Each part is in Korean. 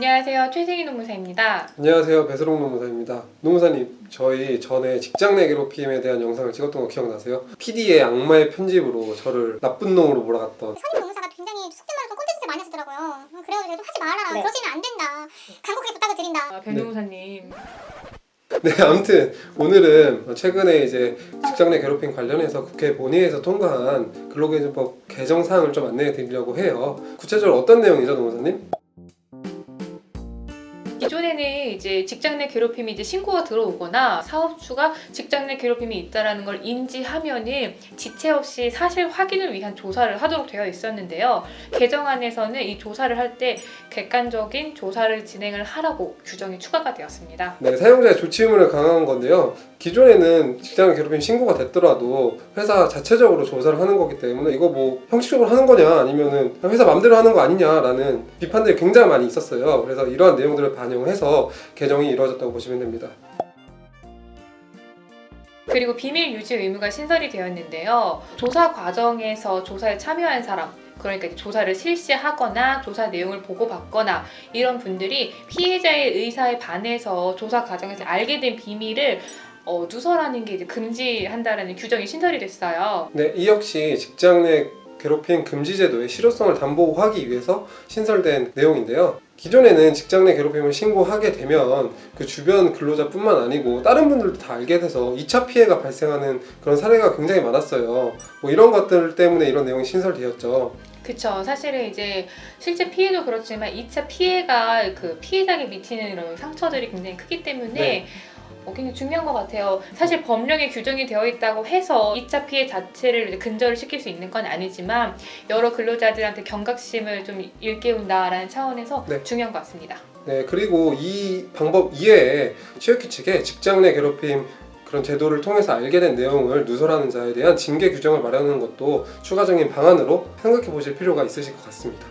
안녕하세요. 최승희 노무사입니다. 안녕하세요. 배수롱 노무사입니다. 노무사님, 저희 전에 직장 내 괴롭힘에 대한 영상을 찍었던 거 기억나세요? PD의 악마의 편집으로 저를 나쁜 놈으로 몰아갔던. 선임 노무사가 굉장히 속된 말로 좀 꼰대 많이 하시더라고요. 그래가지고 좀 하지 말아라. 그러시면 안 된다. 간곡하게 부탁을 드린다. 변 노무사님. 네, 아무튼 오늘은 최근에 이제 직장 내 괴롭힘 관련해서 국회 본회의에서 통과한 근로기준법 개정 사항을 좀 안내해 드리려고 해요. 구체적으로 어떤 내용이죠, 노무사님? 기존에는 이제 직장 내 괴롭힘이 이제 신고가 들어오거나 사업주가 직장 내 괴롭힘이 있다라는 걸 인지하면은 지체 없이 사실 확인을 위한 조사를 하도록 되어 있었는데요. 개정안에서는 이 조사를 할 때 객관적인 조사를 진행을 하라고 규정이 추가가 되었습니다. 네, 사용자의 조치 의무를 강화한 건데요. 기존에는 직장 괴롭힘 신고가 됐더라도 회사 자체적으로 조사를 하는 거기 때문에 이거 뭐 형식적으로 하는 거냐 아니면은 회사 맘대로 하는 거 아니냐라는 비판들이 굉장히 많이 있었어요. 그래서 이러한 내용들을 반영해서 개정이 이루어졌다고 보시면 됩니다. 그리고 비밀 유지 의무가 신설이 되었는데요. 조사 과정에서 조사에 참여한 사람, 그러니까 조사를 실시하거나 조사 내용을 보고받거나 이런 분들이 피해자의 의사에 반해서 조사 과정에서 알게 된 비밀을 누설하는 게 이제 금지한다라는 규정이 신설이 됐어요. 네, 이 역시 직장 내 괴롭힘 금지 제도의 실효성을 담보하기 위해서 신설된 내용인데요. 기존에는 직장 내 괴롭힘을 신고하게 되면 그 주변 근로자뿐만 아니고 다른 분들도 다 알게 돼서 2차 피해가 발생하는 그런 사례가 굉장히 많았어요. 뭐 이런 것들 때문에 이런 내용이 신설되었죠. 그쵸. 사실은 이제 실제 피해도 그렇지만 2차 피해가 그 피해자에게 미치는 이런 상처들이 굉장히 크기 때문에 네. 굉장히 중요한 것 같아요. 사실 법령에 규정이 되어 있다고 해서 2차 피해 자체를 이제 근절을 시킬 수 있는 건 아니지만 여러 근로자들한테 경각심을 좀 일깨운다라는 차원에서 네. 중요한 것 같습니다. 네, 그리고 이 방법 이외에 취업규 측에 직장 내 괴롭힘 그런 제도를 통해서 알게 된 내용을 누설하는 자에 대한 징계 규정을 마련하는 것도 추가적인 방안으로 생각해 보실 필요가 있으실 것 같습니다.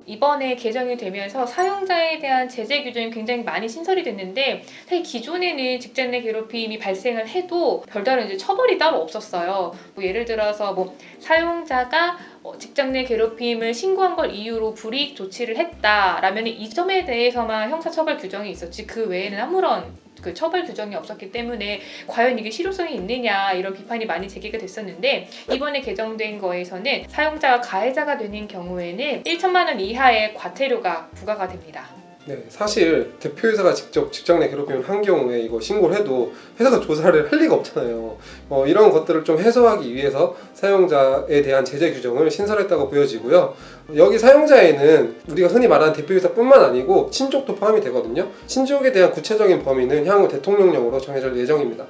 이번에 개정이 되면서 사용자에 대한 제재 규정이 굉장히 많이 신설이 됐는데 사실 기존에는 직장 내 괴롭힘이 발생을 해도 별다른 이제 처벌이 따로 없었어요. 뭐 예를 들어서 뭐 사용자가 직장 내 괴롭힘을 신고한 걸 이유로 불이익 조치를 했다라면 이 점에 대해서만 형사처벌 규정이 있었지 그 외에는 아무런 그 처벌 규정이 없었기 때문에 과연 이게 실효성이 있느냐 이런 비판이 많이 제기가 됐었는데 이번에 개정된 거에서는 사용자가 가해자가 되는 경우에는 1천만 원 이하의 과태료가 부과가 됩니다. 네, 사실 대표이사가 직접 직장 내 괴롭힘을 한 경우에 이거 신고를 해도 회사가 조사를 할 리가 없잖아요. 이런 것들을 좀 해소하기 위해서 사용자에 대한 제재 규정을 신설했다고 보여지고요. 여기 사용자에는 우리가 흔히 말하는 대표이사뿐만 아니고 친족도 포함이 되거든요. 친족에 대한 구체적인 범위는 향후 대통령령으로 정해질 예정입니다.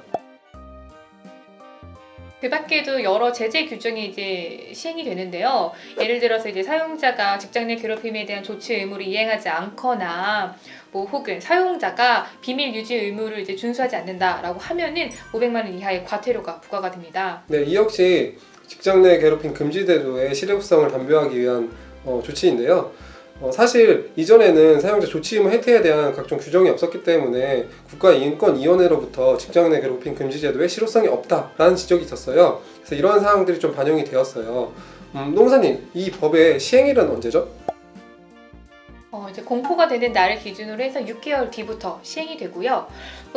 그 밖에도 여러 제재 규정이 이제 시행이 되는데요. 예를 들어서 이제 사용자가 직장 내 괴롭힘에 대한 조치 의무를 이행하지 않거나 뭐 혹은 사용자가 비밀 유지 의무를 이제 준수하지 않는다라고 하면은 500만 원 이하의 과태료가 부과가 됩니다. 네, 이 역시 직장 내 괴롭힘 금지 제도의 실효성을 담보하기 위한 조치인데요. 사실 이전에는 사용자 조치 의무 혜택에 대한 각종 규정이 없었기 때문에 국가인권위원회로부터 직장 내 괴롭힘 금지 제도에 실효성이 없다라는 지적이 있었어요. 그래서 이러한 사항들이 좀 반영이 되었어요. 노무사님, 이 법의 시행일은 언제죠? 이제 공포가 되는 날을 기준으로 해서 6개월 뒤부터 시행이 되고요.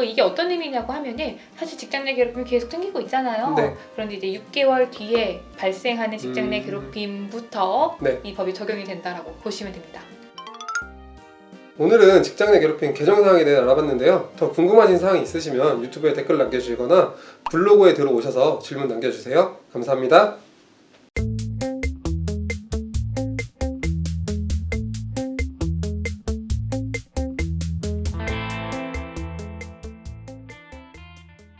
이게 어떤 의미냐고 하면은 사실 직장 내 괴롭힘이 계속 생기고 있잖아요. 네. 그런데 이제 6개월 뒤에 발생하는 직장 내 괴롭힘부터 네. 이 법이 적용이 된다라고 보시면 됩니다. 오늘은 직장 내 괴롭힘 개정 사항에 대해 알아봤는데요. 더 궁금하신 사항이 있으시면 유튜브에 댓글 남겨주시거나 블로그에 들어오셔서 질문 남겨주세요. 감사합니다.